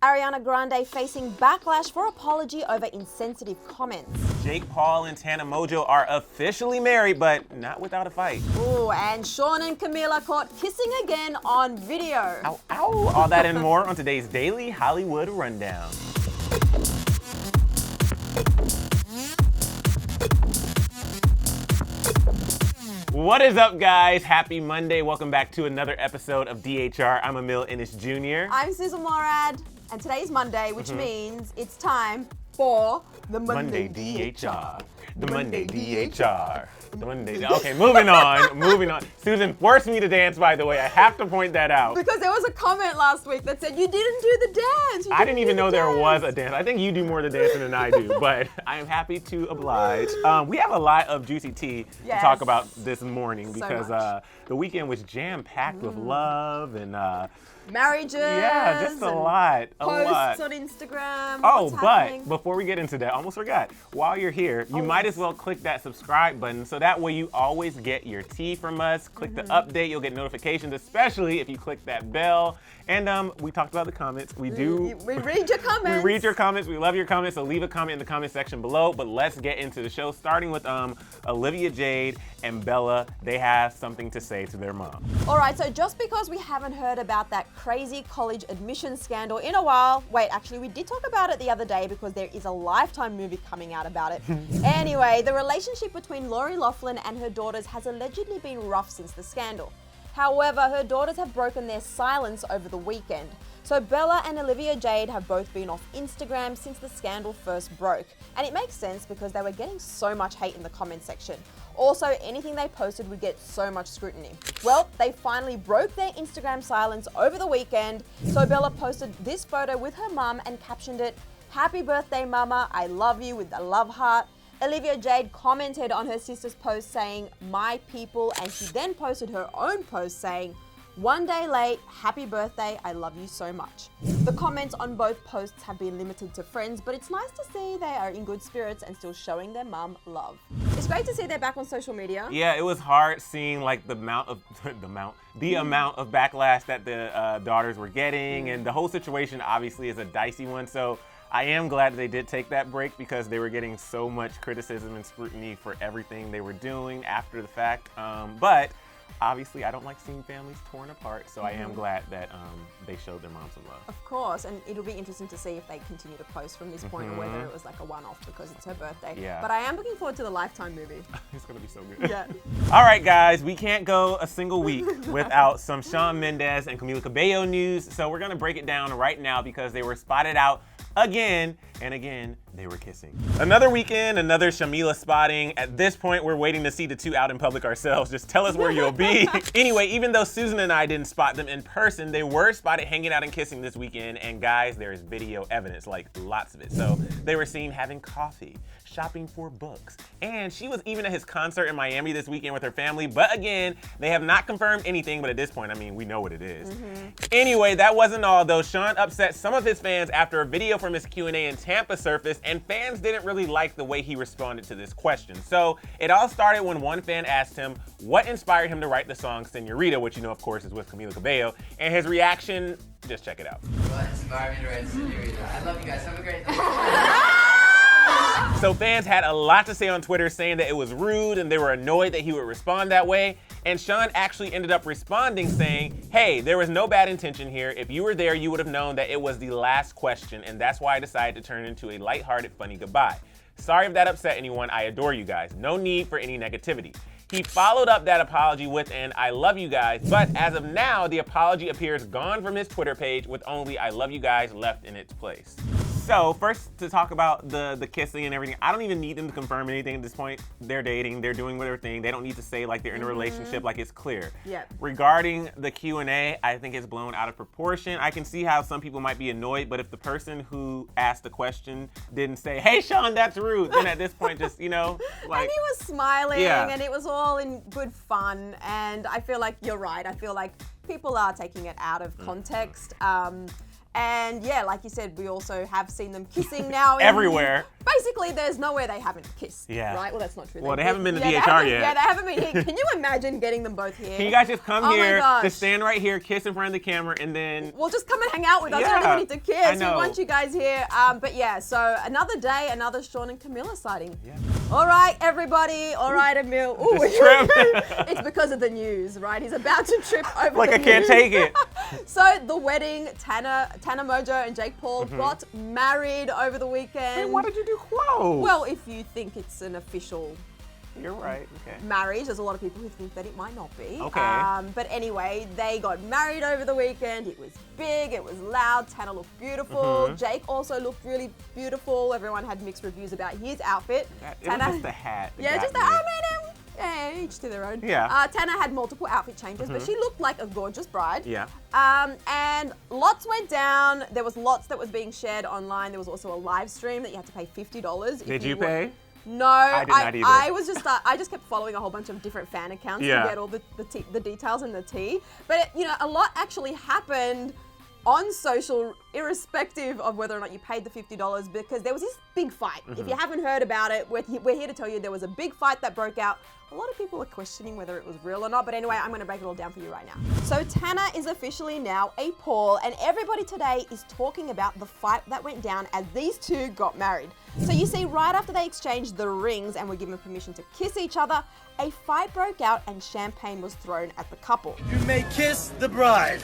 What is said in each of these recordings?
Ariana Grande facing backlash for apology over insensitive comments. Jake Paul and Tana Mongeau are officially married, but not without a fight. Ooh, and Shawn and Emile are caught kissing again on video. Ow, ow. All that and more on today's Daily Hollywood Rundown. What is up, guys? Happy Monday. Welcome back to another episode of DHR. I'm Emile Ennis Jr. I'm Sussan and today is Monday, which means it's time for the Monday DHR. The Monday DHR. The Monday. Okay, moving on. Susan forced me to dance, by the way. I have to point that out. Because there was a comment last week that said you didn't do the dance. I didn't even know there was a dance. I think you do more of the dancing than I do, but I am happy to oblige. We have a lot of juicy tea to talk about this morning because the weekend was jam-packed with love and marriages. Yeah, just a lot. Posts on Instagram. Oh, but before we get into that, almost forgot. While you're here, you might as well click that subscribe button so that way you always get your tea from us. Click the update, you'll get notifications, especially if you click that bell. And we talked about the comments. We read your comments. We read your comments. We love your comments. So leave a comment in the comment section below. But let's get into the show, starting with Olivia, Jade, and Bella. They have something to say to their mom. All right, so just because we haven't heard about that crazy college admission scandal in a while, wait, actually we did talk about it the other day because there is a Lifetime movie coming out about it. Anyway, the relationship between Lori Loughlin and her daughters has allegedly been rough since the scandal. However, her daughters have broken their silence over the weekend. So Bella and Olivia Jade have both been off Instagram since the scandal first broke. And it makes sense because they were getting so much hate in the comment section. Also, anything they posted would get so much scrutiny. Well, they finally broke their Instagram silence over the weekend. So Bella posted this photo with her mum and captioned it, "Happy birthday, mama, I love you," with the love heart. Olivia Jade commented on her sister's post saying, "My people," and she then posted her own post saying, "One day late, happy birthday, I love you so much." The comments on both posts have been limited to friends, but it's nice to see they are in good spirits and still showing their mum love. It's great to see they're back on social media. Yeah, it was hard seeing like the amount of backlash that the daughters were getting, and the whole situation obviously is a dicey one. So I am glad they did take that break because they were getting so much criticism and scrutiny for everything they were doing after the fact. But obviously, I don't like seeing families torn apart, so I am glad that they showed their mom some love. Of course, and it'll be interesting to see if they continue to post from this point or whether it was like a one-off because it's her birthday. Yeah. But I am looking forward to the Lifetime movie. It's gonna be so good. Yeah. All right, guys, we can't go a single week without some Shawn Mendes and Camila Cabello news, so we're gonna break it down right now because they were spotted out again and again. They were kissing. Another weekend, another Shamila spotting. At this point, we're waiting to see the two out in public ourselves. Just tell us where you'll be. Anyway, even though Susan and I didn't spot them in person, they were spotted hanging out and kissing this weekend. And guys, there is video evidence, like lots of it. So they were seen having coffee, shopping for books. And she was even at his concert in Miami this weekend with her family. But again, they have not confirmed anything. But at this point, I mean, we know what it is. Anyway, that wasn't all though. Shawn upset some of his fans after a video from his Q&A in Tampa surfaced, and fans didn't really like the way he responded to this question. So it all started when one fan asked him what inspired him to write the song Senorita, which you know, of course, is with Camila Cabello, and his reaction, just check it out. What inspired me to write Senorita? I love you guys. Have a great day. So fans had a lot to say on Twitter saying that it was rude and they were annoyed that he would respond that way. And Shawn actually ended up responding saying, "Hey, there was no bad intention here. If you were there, you would have known that it was the last question, and that's why I decided to turn it into a lighthearted, funny goodbye. Sorry if that upset anyone. I adore you guys. No need for any negativity." He followed up that apology with an "I love you guys," but as of now, the apology appears gone from his Twitter page with only "I love you guys" left in its place. So first, to talk about the kissing and everything, I don't even need them to confirm anything at this point. They're dating, they're doing their thing. They don't need to say like they're in a relationship, like it's clear. Yep. Regarding the Q&A, I think it's blown out of proportion. I can see how some people might be annoyed, but if the person who asked the question didn't say, "Hey Shawn, that's rude," then at this point just, you know, like. And he was smiling, Yeah. and it was all in good fun, and I feel like you're right. I feel like people are taking it out of context. And yeah, like you said, we also have seen them kissing now. Everywhere. Basically, there's nowhere they haven't kissed. Yeah. Right? Well, that's not true. Well, they haven't been to DHR yet. Yeah, they haven't been here. Can you imagine getting them both here? Can you guys just come Oh my here, gosh. just stand right here, kiss in front of the camera, and then... Well, just come and hang out with us. Yeah, You don't even need to kiss. I know. We want you guys here. But yeah, so another day, another Shawn and Camilla sighting. Yeah. All right, everybody. All right, Emile. Ooh, Just trip. it's because of the news, right? He's about to trip over Like the I can't news. take it. So the wedding, Tana Mongeau and Jake Paul got married over the weekend. Hey, why did you do clothes? Well, if you think it's an official You're right. Okay. marriage, there's a lot of people who think that it might not be. Okay. But anyway, they got married over the weekend. It was big, it was loud. Tana looked beautiful. Jake also looked really beautiful. Everyone had mixed reviews about his outfit. It was just the hat. that Yeah, got just the, me. I mean, yeah, each to their own. Yeah. Tana had multiple outfit changes, but she looked like a gorgeous bride. Yeah. And lots went down. There was lots that was being shared online. There was also a live stream that you had to pay $50. if Did you were- pay? No, I did not either. I was just I just kept following a whole bunch of different fan accounts Yeah. to get all the details and the tea. But you know, a lot actually happened on social, irrespective of whether or not you paid the $50, because there was this big fight. If you haven't heard about it, we're here to tell you there was a big fight that broke out. A lot of people are questioning whether it was real or not, but anyway, I'm going to break it all down for you right now. So Tana is officially now a Paul, and everybody today is talking about the fight that went down as these two got married. So you see, right after they exchanged the rings and were given permission to kiss each other, a fight broke out and champagne was thrown at the couple. You may kiss the bride.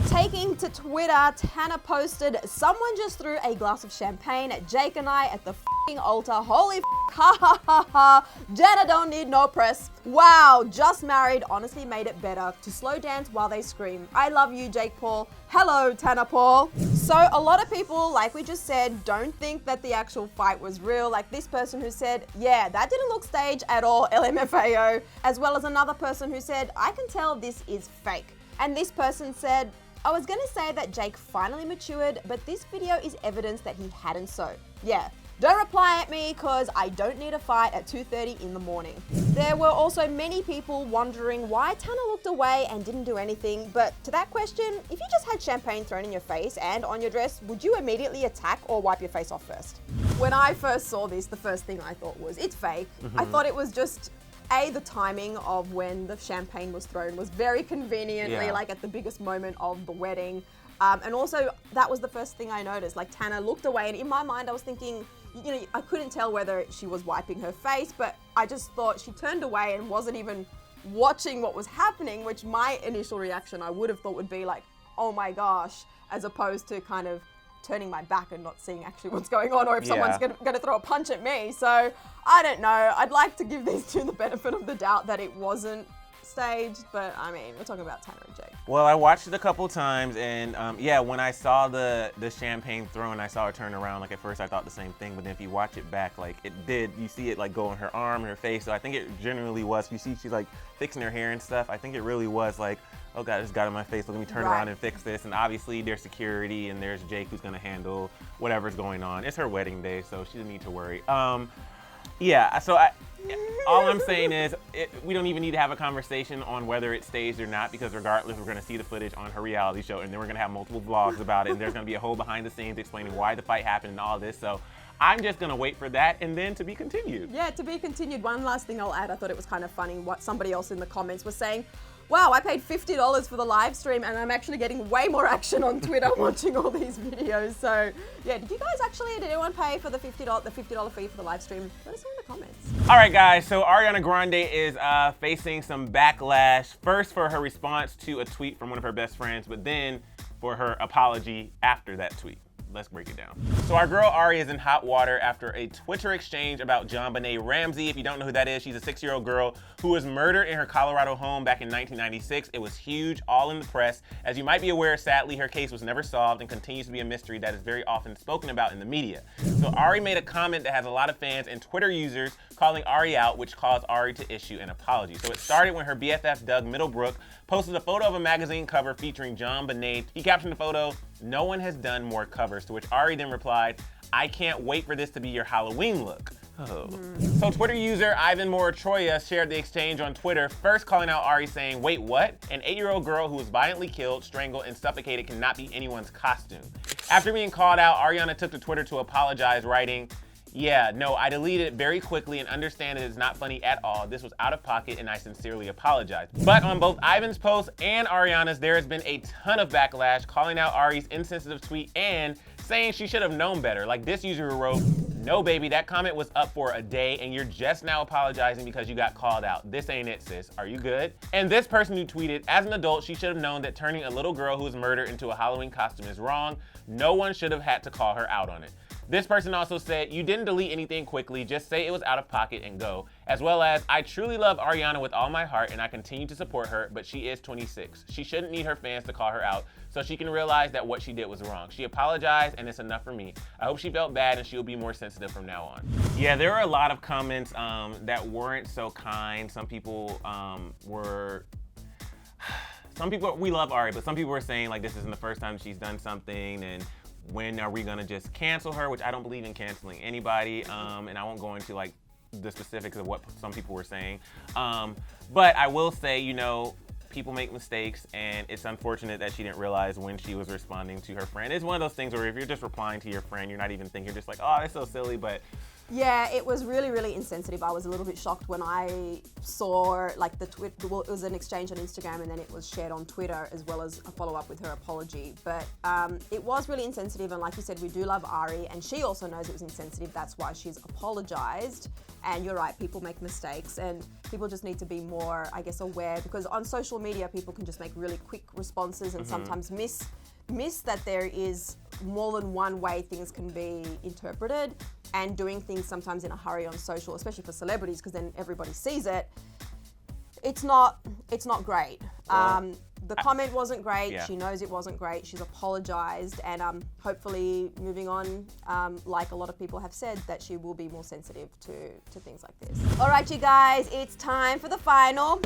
Taking to Twitter, Tana posted, "Someone just threw a glass of champagne at Jake and I at the f***ing altar. Holy f***, ha ha ha ha. Jenna don't need no press. Wow, just married honestly made it better to slow dance while they scream. I love you, Jake Paul. Hello, Tana Paul." So a lot of people, like we just said, don't think that the actual fight was real. Like this person who said, yeah, that didn't look staged at all, LMFAO. As well as another person who said, I can tell this is fake. And this person said, I was gonna say that Jake finally matured, but this video is evidence that he hadn't so. Yeah, don't reply at me because I don't need a fight at 2:30 in the morning. There were also many people wondering why Tana looked away and didn't do anything, but to that question, if you just had champagne thrown in your face and on your dress, would you immediately attack or wipe your face off first? When I first saw this, the first thing I thought was, it's fake. I thought it was just the timing of when the champagne was thrown was very conveniently, Yeah. like at the biggest moment of the wedding. And also, that was the first thing I noticed. Like, Tana looked away, and in my mind, I was thinking, you know, I couldn't tell whether she was wiping her face, but I just thought she turned away and wasn't even watching what was happening, which my initial reaction I would have thought would be like, oh my gosh, as opposed to kind of turning my back and not seeing actually what's going on, or if someone's gonna throw a punch at me. So I don't know. I'd like to give these two the benefit of the doubt that it wasn't staged, but I mean, we're talking about Tana and Jake. Well, I watched it a couple times, and yeah, when I saw the champagne thrown, I saw her turn around. Like at first, I thought the same thing, but then if you watch it back, like it did, you see it like go on her arm and her face. So I think it genuinely was. You see, she's like fixing her hair and stuff. I think it really was like, oh God, it just got in my face. Let me turn around and fix this. And obviously, there's security, and there's Jake who's gonna handle whatever's going on. It's her wedding day, so she doesn't need to worry. Yeah, so all I'm saying is we don't even need to have a conversation on whether it's staged or not, because regardless, we're going to see the footage on her reality show, and then we're going to have multiple vlogs about it, and there's going to be a whole behind the scenes explaining why the fight happened and all this. So I'm just going to wait for that, and then to be continued. Yeah, to be continued. One last thing I'll add, I thought it was kind of funny what somebody else in the comments was saying. Wow, I paid $50 for the live stream and I'm actually getting way more action on Twitter watching all these videos. So yeah, did anyone pay for the $50 fee for the live stream? Let us know in the comments. All right, guys, so Ariana Grande is facing some backlash. First for her response to a tweet from one of her best friends, but then for her apology after that tweet. Let's break it down. So our girl Ari is in hot water after a Twitter exchange about JonBenet Ramsey. If you don't know who that is, she's a 6-year-old girl who was murdered in her Colorado home back in 1996. It was huge, all in the press. As you might be aware, sadly, her case was never solved and continues to be a mystery that is very often spoken about in the media. So Ari made a comment that has a lot of fans and Twitter users calling Ari out, which caused Ari to issue an apology. So it started when her BFF Doug Middlebrook posted a photo of a magazine cover featuring JonBenet. He captioned the photo, "No one has done more covers," to which Ari then replied, "I can't wait for this to be your Halloween look." Oh. So Twitter user Ivan Moritroya shared the exchange on Twitter, first calling out Ari saying, "Wait, what? An 8-year-old girl who was violently killed, strangled, and suffocated cannot be anyone's costume." After being called out, Ariana took to Twitter to apologize, writing, "Yeah, no, I deleted it very quickly and understand it is not funny at all. This was out of pocket and I sincerely apologize." But on both Ivan's post and Ariana's, there has been a ton of backlash calling out Ari's insensitive tweet and saying she should have known better. Like this user who wrote, "No baby, that comment was up for a day and you're just now apologizing because you got called out. This ain't it, sis. Are you good?" And this person who tweeted, "As an adult, she should have known that turning a little girl who was murdered into a Halloween costume is wrong. No one should have had to call her out on it." This person also said, "You didn't delete anything quickly, just say it was out of pocket and go." As well as, "I truly love Ariana with all my heart and I continue to support her, but she is 26. She shouldn't need her fans to call her out so she can realize that what she did was wrong. She apologized and it's enough for me. I hope she felt bad and she'll be more sensitive from now on." Yeah, there were a lot of comments that weren't so kind. Some people we love Ari, but some people were saying like this isn't the first time she's done something and when are we gonna just cancel her, which I don't believe in canceling anybody, and I won't go into like the specifics of what some people were saying, but I will say, you know, people make mistakes and it's unfortunate that she didn't realize when she was responding to her friend. It's one of those things where if you're just replying to your friend, you're not even thinking, you're just like, oh, that's so silly, but yeah, it was really, really insensitive. I was a little bit shocked when I saw like well, it was an exchange on Instagram and then it was shared on Twitter as well as a follow-up with her apology. But it was really insensitive, and like you said, we do love Ari and she also knows it was insensitive. That's why she's apologized. And you're right, people make mistakes and people just need to be more, I guess, aware, because on social media, people can just make really quick responses and sometimes miss that there is more than one way things can be interpreted, and doing things sometimes in a hurry on social, especially for celebrities, because then everybody sees it. It's not great. The comment wasn't great. Yeah. She knows it wasn't great. She's apologized, and hopefully moving on, like a lot of people have said, that she will be more sensitive to things like this. All right, you guys, it's time for the final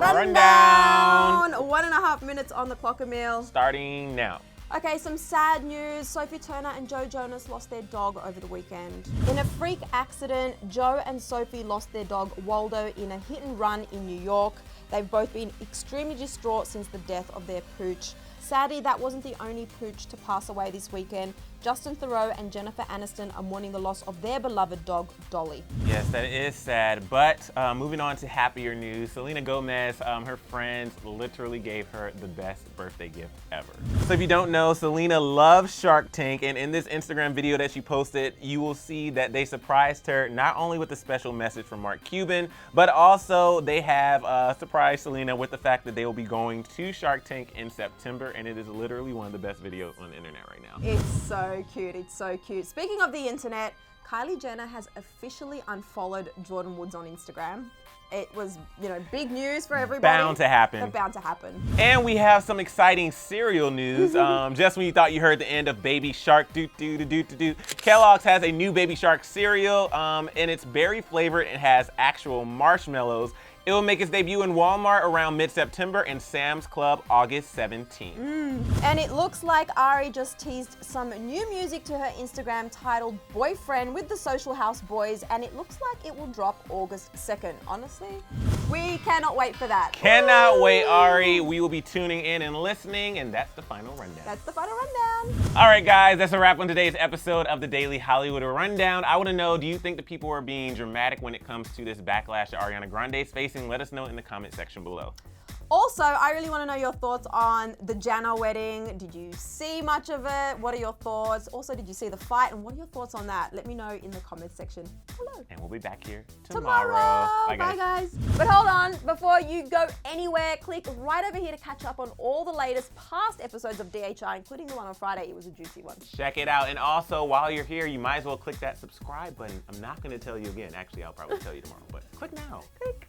rundown. 1.5 minutes on the clock, Emile. Starting now. Okay, some sad news. Sophie Turner and Joe Jonas lost their dog over the weekend. In a freak accident, Joe and Sophie lost their dog Waldo in a hit and run in New York. They've both been extremely distraught since the death of their pooch. Sadly, that wasn't the only pooch to pass away this weekend. Justin Theroux and Jennifer Aniston are mourning the loss of their beloved dog, Dolly. Yes, that is sad, but moving on to happier news, Selena Gomez, her friends literally gave her the best birthday gift ever. So if you don't know, Selena loves Shark Tank, and in this Instagram video that she posted, you will see that they surprised her not only with a special message from Mark Cuban, but also they have surprised Selena with the fact that they will be going to Shark Tank in September, and it is literally one of the best videos on the internet right now. It's so cute, it's so cute. Speaking of the internet, Kylie Jenner has officially unfollowed Jordan Woods on Instagram. It was, you know, big news for everybody. Bound to happen. Bound to happen. And we have some exciting cereal news. Just when you thought you heard the end of Baby Shark, Kellogg's has a new Baby Shark cereal, and it's berry flavored and has actual marshmallows. It will make its debut in Walmart around mid-September and Sam's Club August 17th. And it looks like Ari just teased some new music to her Instagram titled Boyfriend with the Social House Boys, and it looks like it will drop August 2nd. Honestly, we cannot wait for that. Cannot wait, Ari. We will be tuning in and listening, and that's the final rundown. That's the final rundown. All right, guys, that's a wrap on today's episode of the Daily Hollywood Rundown. I want to know, do you think the people are being dramatic when it comes to this backlash that Ariana Grande is facing? Let us know in the comment section below. Also, I really want to know your thoughts on the Jana wedding. Did you see much of it? What are your thoughts? Also, did you see the fight? And what are your thoughts on that? Let me know in the comment section below. And we'll be back here tomorrow. Bye, guys. But hold on, before you go anywhere, click right over here to catch up on all the latest past episodes of DHR, including the one on Friday. It was a juicy one. Check it out. And also, while you're here, you might as well click that subscribe button. I'm not going to tell you again. Actually, I'll probably tell you tomorrow, but click now. Click.